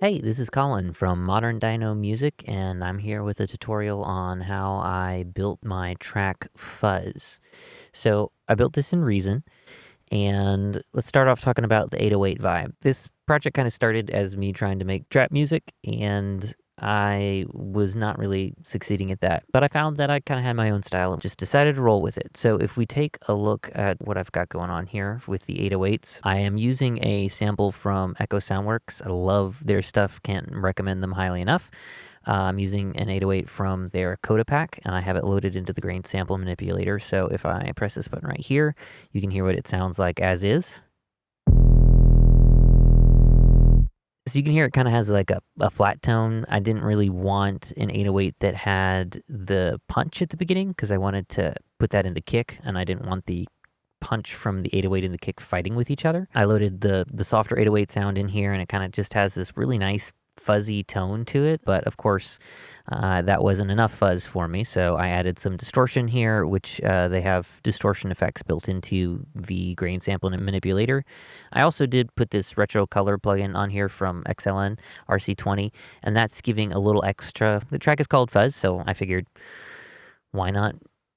Hey, this is Colin from Modern Dino Music, and I'm here with a tutorial on how I built my track Fuzz. So I built this in Reason, and let's start off talking about the 808 vibe. This project kind of started as me trying to make trap music, and I was not really succeeding at that. But I found that I kind of had my own style and just decided to roll with it. So if we take a look at what I've got going on here with the 808s, I am using a sample from Echo Soundworks. I love their stuff, can't recommend them highly enough. I'm using an 808 from their Coda pack, and I have it loaded into the grain sample manipulator. So if I press this button right here, you can hear what it sounds like as is. So you can hear it kind of has like a flat tone. I didn't really want an 808 that had the punch at the beginning because I wanted to put that in the kick, and I didn't want the punch from the 808 and the kick fighting with each other. I loaded the softer 808 sound in here, and it kind of just has this really nice fuzzy tone to it, but of course that wasn't enough fuzz for me, so I added some distortion here, which they have distortion effects built into the grain sample and manipulator. I also did put this retro color plugin on here from XLN RC20, and that's giving a little extra. The track is called Fuzz, so I figured why not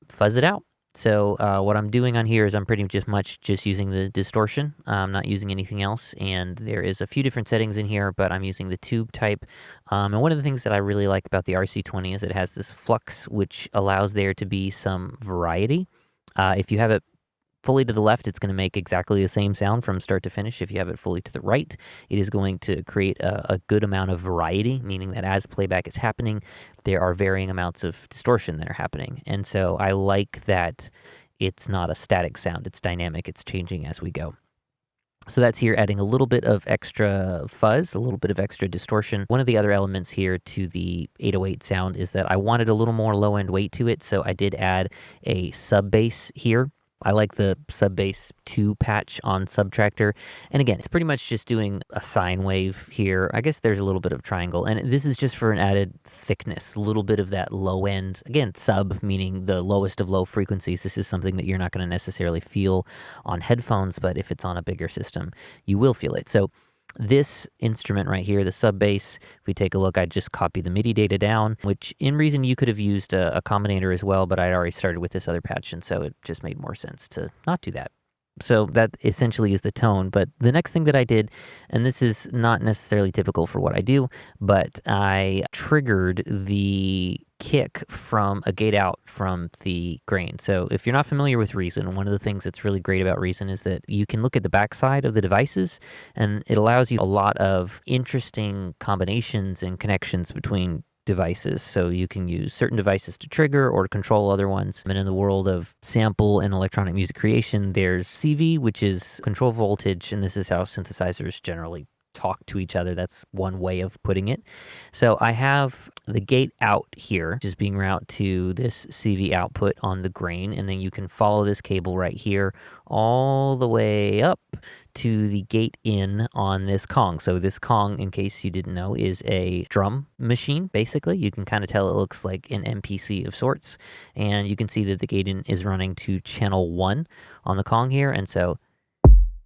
fuzz it out. So what I'm doing on here is I'm pretty much just using the distortion. I'm not using anything else, and there is a few different settings in here, but I'm using the tube type. And one of the things that I really like about the RC20 is it has this flux, which allows there to be some variety. If you have it fully to the left, it's going to make exactly the same sound from start to finish. If you have it fully to the right, it is going to create a good amount of variety, meaning that as playback is happening, there are varying amounts of distortion that are happening. And so I like that it's not a static sound. It's dynamic. It's changing as we go. So that's here adding a little bit of extra fuzz, a little bit of extra distortion. One of the other elements here to the 808 sound is that I wanted a little more low-end weight to it, so I did add a sub bass here. I like the sub bass 2 patch on Subtractor. And again, it's pretty much just doing a sine wave here. I guess there's a little bit of triangle. And this is just for an added thickness, a little bit of that low end. Again, sub, meaning the lowest of low frequencies. This is something that you're not going to necessarily feel on headphones, but if it's on a bigger system, you will feel it. So this instrument right here, the sub bass, if we take a look, I just copied the MIDI data down, which in Reason you could have used a combinator as well, but I'd already started with this other patch, and so it just made more sense to not do that. So that essentially is the tone. But the next thing that I did, and this is not necessarily typical for what I do, but I triggered the kick from a gate out from the grain. So if you're not familiar with Reason, one of the things that's really great about Reason is that you can look at the backside of the devices, and it allows you a lot of interesting combinations and connections between devices. So you can use certain devices to trigger or to control other ones. And in the world of sample and electronic music creation, there's CV, which is control voltage, and this is how synthesizers generally talk to each other. That's one way of putting it. So I have the gate out here, which is being routed to this CV output on the grain, and then you can follow this cable right here all the way up to the gate in on this Kong. So this Kong, in case you didn't know, is a drum machine, basically. You can kind of tell it looks like an MPC of sorts, and you can see that the gate in is running to channel 1 on the Kong here, and so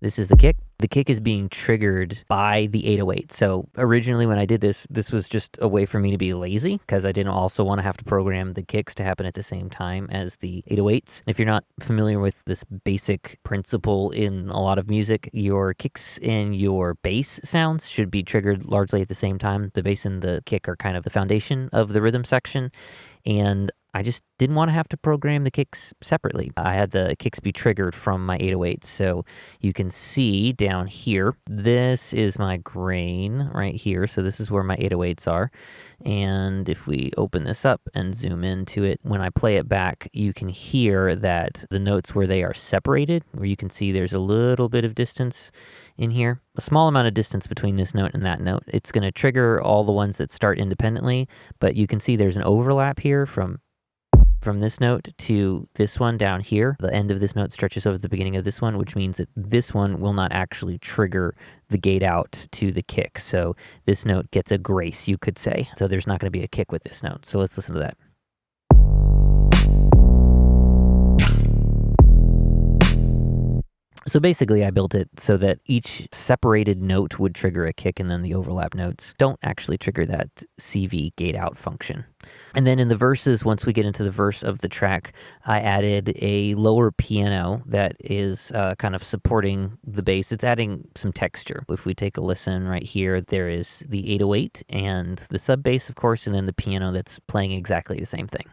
this is the kick. The kick is being triggered by the 808. So originally when I did this, this was just a way for me to be lazy because I didn't also want to have to program the kicks to happen at the same time as the 808s. If you're not familiar with this basic principle in a lot of music, your kicks and your bass sounds should be triggered largely at the same time. The bass and the kick are kind of the foundation of the rhythm section, and I just didn't want to have to program the kicks separately. I had the kicks be triggered from my 808. So you can see down here, this is my grain right here. So this is where my 808s are. And if we open this up and zoom into it, when I play it back, you can hear that the notes where they are separated, where you can see there's a little bit of distance in here, a small amount of distance between this note and that note. It's going to trigger all the ones that start independently, but you can see there's an overlap here from this note to this one down here. The end of this note stretches over the beginning of this one, which means that this one will not actually trigger the gate out to the kick. So this note gets a grace, you could say. So there's not going to be a kick with this note. So let's listen to that. So basically, I built it so that each separated note would trigger a kick, and then the overlap notes don't actually trigger that CV gate out function. And then in the verses, once we get into the verse of the track, I added a lower piano that is kind of supporting the bass. It's adding some texture. If we take a listen right here, there is the 808 and the sub bass, of course, and then the piano that's playing exactly the same thing.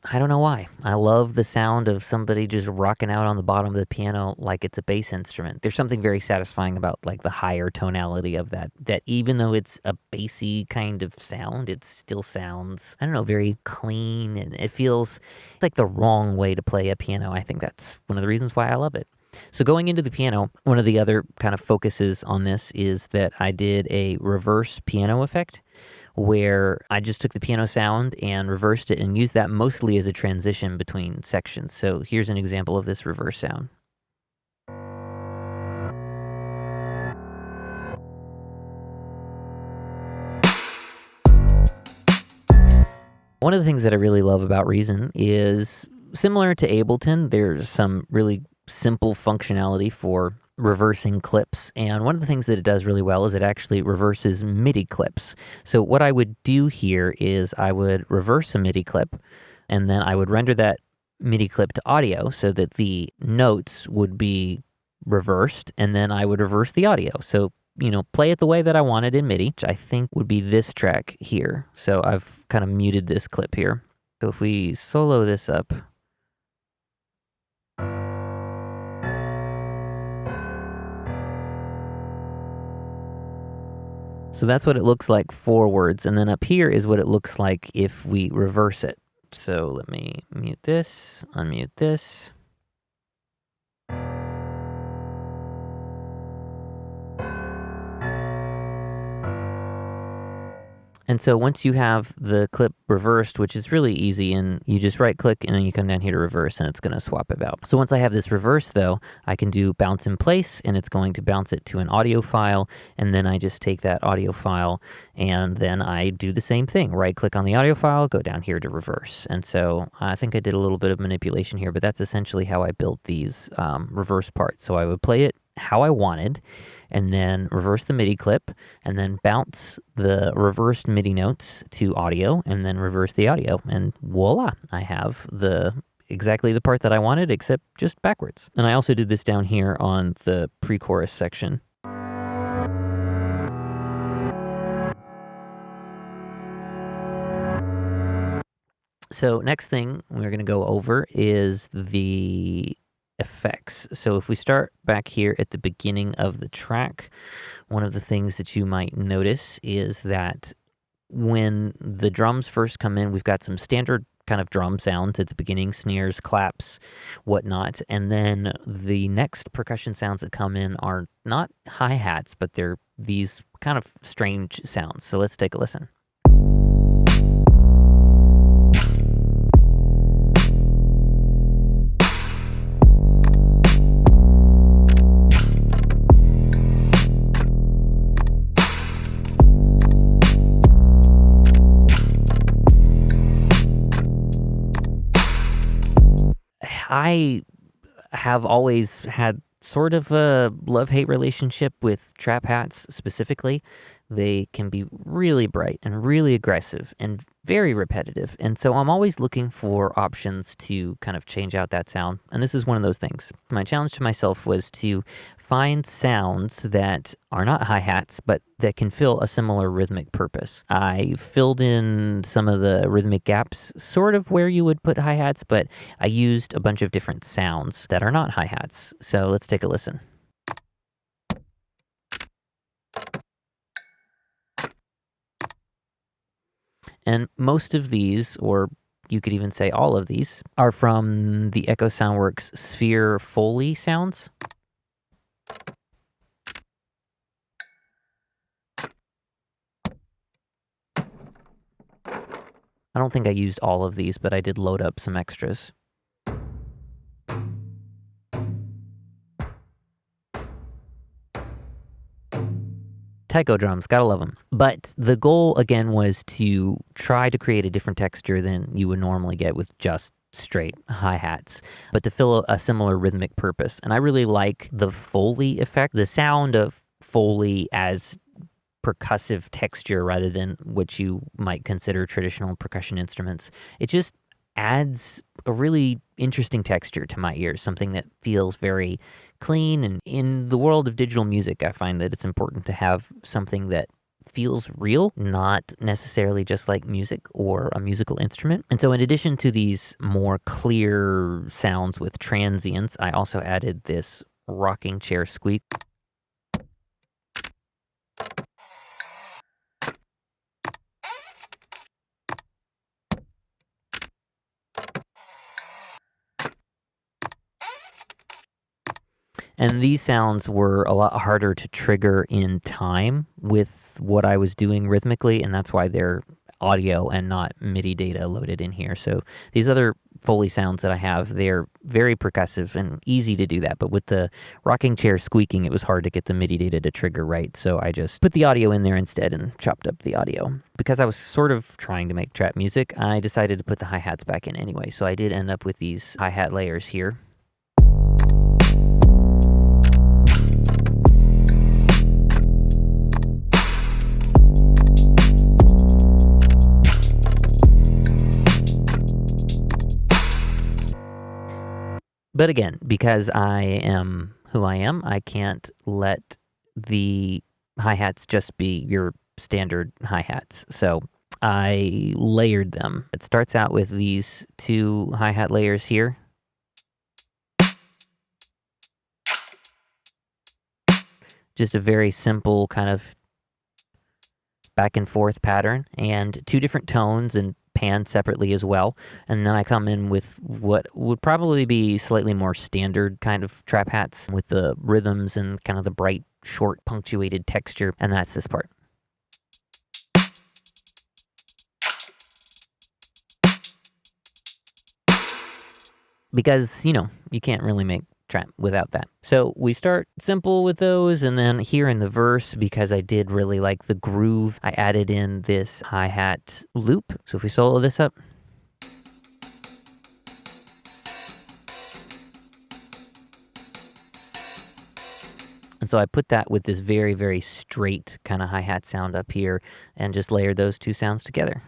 I don't know why. I love the sound of somebody just rocking out on the bottom of the piano like it's a bass instrument. There's something very satisfying about like the higher tonality of that even though it's a bassy kind of sound, it still sounds, I don't know, very clean, and it feels like the wrong way to play a piano. I think that's one of the reasons why I love it. So going into the piano, one of the other kind of focuses on this is that I did a reverse piano effect, where I just took the piano sound and reversed it and used that mostly as a transition between sections. So here's an example of this reverse sound. One of the things that I really love about Reason is, similar to Ableton, there's some really simple functionality for reversing clips, and one of the things that it does really well is it actually reverses MIDI clips. So what I would do here is I would reverse a MIDI clip, and then I would render that MIDI clip to audio so that the notes would be reversed, and then I would reverse the audio. So, play it the way that I wanted in MIDI, which I think would be this track here. So I've kind of muted this clip here. So if we solo this up, so that's what it looks like forwards, and then up here is what it looks like if we reverse it. So let me mute this, unmute this. And so once you have the clip reversed, which is really easy, and you just right click and then you come down here to reverse and it's going to swap it out. So once I have this reversed though, I can do bounce in place and it's going to bounce it to an audio file. And then I just take that audio file and then I do the same thing. Right click on the audio file, go down here to reverse. And so I think I did a little bit of manipulation here, but that's essentially how I built these reverse parts. So I would play it how I wanted, and then reverse the MIDI clip, and then bounce the reversed MIDI notes to audio, and then reverse the audio, and voila, I have exactly the part that I wanted, except just backwards. And I also did this down here on the pre-chorus section. So next thing we're going to go over is the effects. So if we start back here at the beginning of the track, one of the things that you might notice is that when the drums first come in, we've got some standard kind of drum sounds at the beginning, snares, claps, whatnot. And then the next percussion sounds that come in are not hi-hats, but they're these kind of strange sounds. So let's take a listen. I have always had sort of a love-hate relationship with trap hats specifically. They can be really bright and really aggressive and very repetitive. And so I'm always looking for options to kind of change out that sound. And this is one of those things. My challenge to myself was to find sounds that are not hi-hats, but that can fill a similar rhythmic purpose. I filled in some of the rhythmic gaps, sort of where you would put hi-hats, but I used a bunch of different sounds that are not hi-hats. So let's take a listen. And most of these, or you could even say all of these, are from the Echo Soundworks Sphere Foley sounds. I don't think I used all of these, but I did load up some extras. taiko drums, gotta love them. But the goal, again, was to try to create a different texture than you would normally get with just straight hi-hats, but to fill a similar rhythmic purpose. And I really like the Foley effect, the sound of Foley as percussive texture rather than what you might consider traditional percussion instruments. It just adds a really interesting texture to my ears, something that feels very clean. And in the world of digital music, I find that it's important to have something that feels real, not necessarily just like music or a musical instrument. And so in addition to these more clear sounds with transients, I also added this rocking chair squeak. And these sounds were a lot harder to trigger in time with what I was doing rhythmically, and that's why they're audio and not MIDI data loaded in here. So these other Foley sounds that I have, they're very percussive and easy to do that. But with the rocking chair squeaking, it was hard to get the MIDI data to trigger right. So I just put the audio in there instead and chopped up the audio. Because I was sort of trying to make trap music, I decided to put the hi-hats back in anyway. So I did end up with these hi-hat layers here. But again, because I am who I am, I can't let the hi-hats just be your standard hi-hats. So I layered them. It starts out with these two hi-hat layers here. Just a very simple kind of back and forth pattern, and two different tones and panned separately as well. And then I come in with what would probably be slightly more standard kind of trap hats with the rhythms and kind of the bright, short, punctuated texture. And that's this part. Because, you can't really make trap without that. So we start simple with those, and then here in the verse, because I did really like the groove, I added in this hi-hat loop. So if we solo this up. And so I put that with this very, very straight kind of hi-hat sound up here and just layered those two sounds together.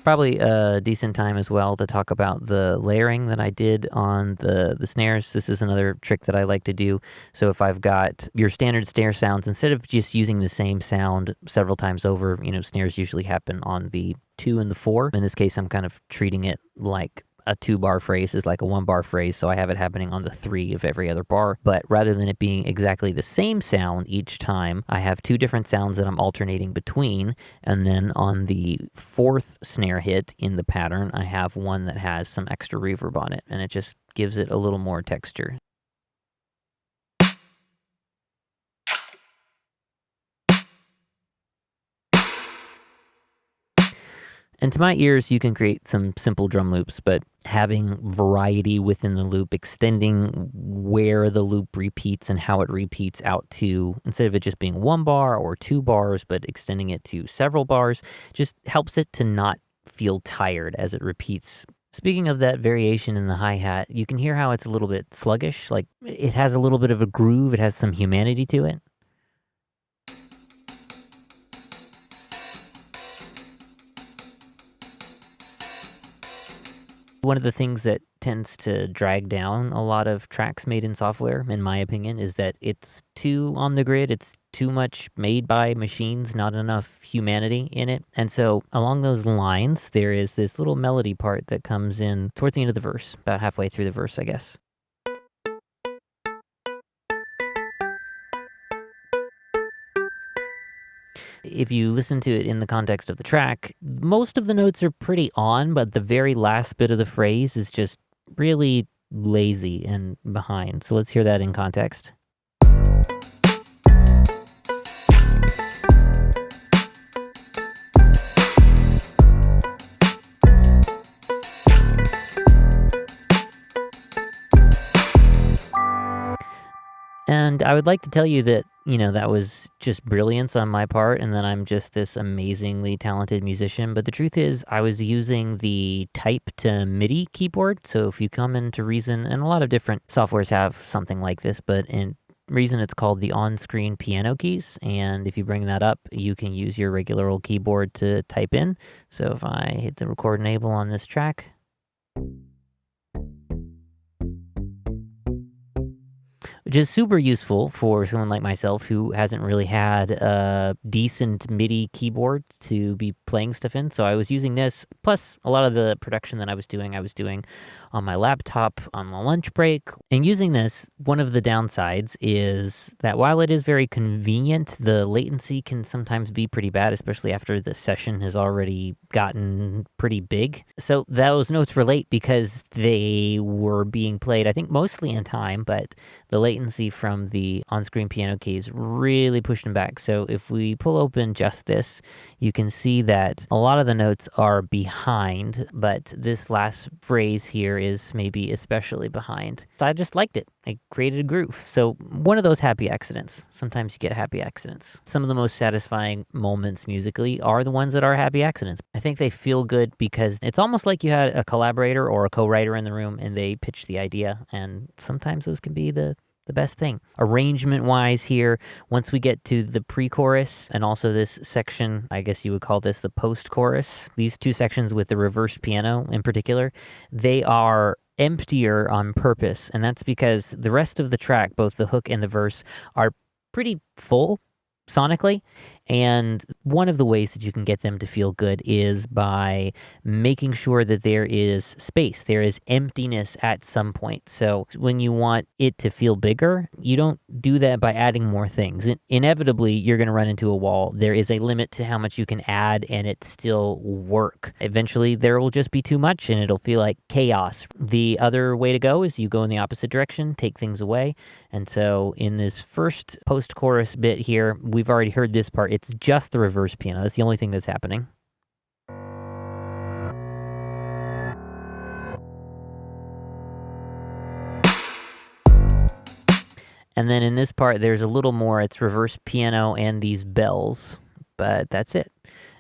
Probably a decent time as well to talk about the layering that I did on the snares. This is another trick that I like to do. So if I've got your standard snare sounds, instead of just using the same sound several times over, snares usually happen on the 2 and the 4. In this case, I'm kind of treating it like a 2-bar phrase is like a 1-bar phrase, so I have it happening on the 3 of every other bar. But rather than it being exactly the same sound each time, I have 2 different sounds that I'm alternating between, and then on the 4th snare hit in the pattern, I have one that has some extra reverb on it, and it just gives it a little more texture. And to my ears, you can create some simple drum loops, but having variety within the loop, extending where the loop repeats and how it repeats out to, instead of it just being 1 bar or 2 bars, but extending it to several bars, just helps it to not feel tired as it repeats. Speaking of that variation in the hi-hat, you can hear how it's a little bit sluggish, like it has a little bit of a groove, it has some humanity to it. One of the things that tends to drag down a lot of tracks made in software, in my opinion, is that it's too on the grid. It's too much made by machines, not enough humanity in it. And so along those lines, there is this little melody part that comes in towards the end of the verse, about halfway through the verse, I guess. If you listen to it in the context of the track, most of the notes are pretty on, but the very last bit of the phrase is just really lazy and behind. So let's hear that in context. And I would like to tell you that, that was just brilliance on my part and that I'm just this amazingly talented musician. But the truth is, I was using the type to MIDI keyboard. So if you come into Reason, and a lot of different softwares have something like this, but in Reason, it's called the on-screen piano keys. And if you bring that up, you can use your regular old keyboard to type in. So if I hit the record enable on this track, which is super useful for someone like myself who hasn't really had a decent MIDI keyboard to be playing stuff in. So I was using this, plus a lot of the production that I was doing on my laptop on the lunch break. And using this, one of the downsides is that while it is very convenient, the latency can sometimes be pretty bad, especially after the session has already gotten pretty big. So those notes relate because they were being played, I think, mostly in time, but the latency from the on-screen piano keys really pushed them back. So if we pull open just this, you can see that a lot of the notes are behind, but this last phrase here is maybe especially behind. So I just liked it. I created a groove. So one of those happy accidents. Sometimes you get happy accidents. Some of the most satisfying moments musically are the ones that are happy accidents. I think they feel good because it's almost like you had a collaborator or a co-writer in the room and they pitched the idea. And sometimes those can be the best thing. Arrangement-wise here, once we get to the pre-chorus and also this section, I guess you would call this the post-chorus, these two sections with the reversed piano in particular, they are emptier on purpose, and that's because the rest of the track, both the hook and the verse, are pretty full sonically. And one of the ways that you can get them to feel good is by making sure that there is space, there is emptiness at some point. So when you want it to feel bigger, you don't do that by adding more things. Inevitably, you're going to run into a wall. There is a limit to how much you can add and it still work. Eventually, there will just be too much and it'll feel like chaos. The other way to go is you go in the opposite direction, take things away. And so in this first post-chorus bit here, we've already heard this part. It's just the reverse piano. That's the only thing that's happening. And then in this part, there's a little more. It's reverse piano and these bells, but that's it.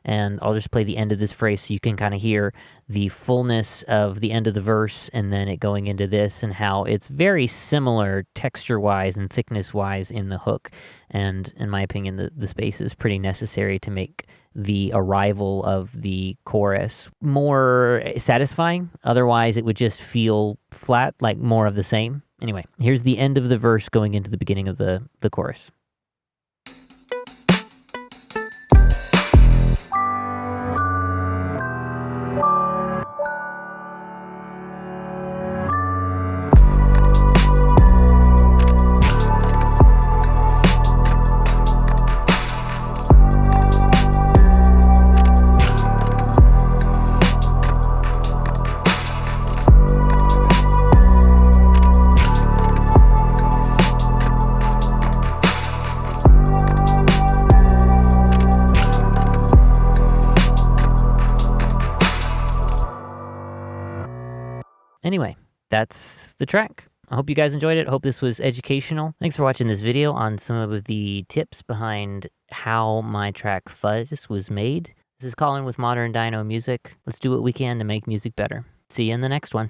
And I'll just play the end of this phrase so you can kind of hear the fullness of the end of the verse and then it going into this and how it's very similar texture-wise and thickness-wise in the hook. And in my opinion, the space is pretty necessary to make the arrival of the chorus more satisfying. Otherwise, it would just feel flat, like more of the same. Anyway, here's the end of the verse going into the beginning of the chorus. Anyway, that's the track. I hope you guys enjoyed it. I hope this was educational. Thanks for watching this video on some of the tips behind how my track Fuzz was made. This is Collin with Modern Dino Music. Let's do what we can to make music better. See you in the next one.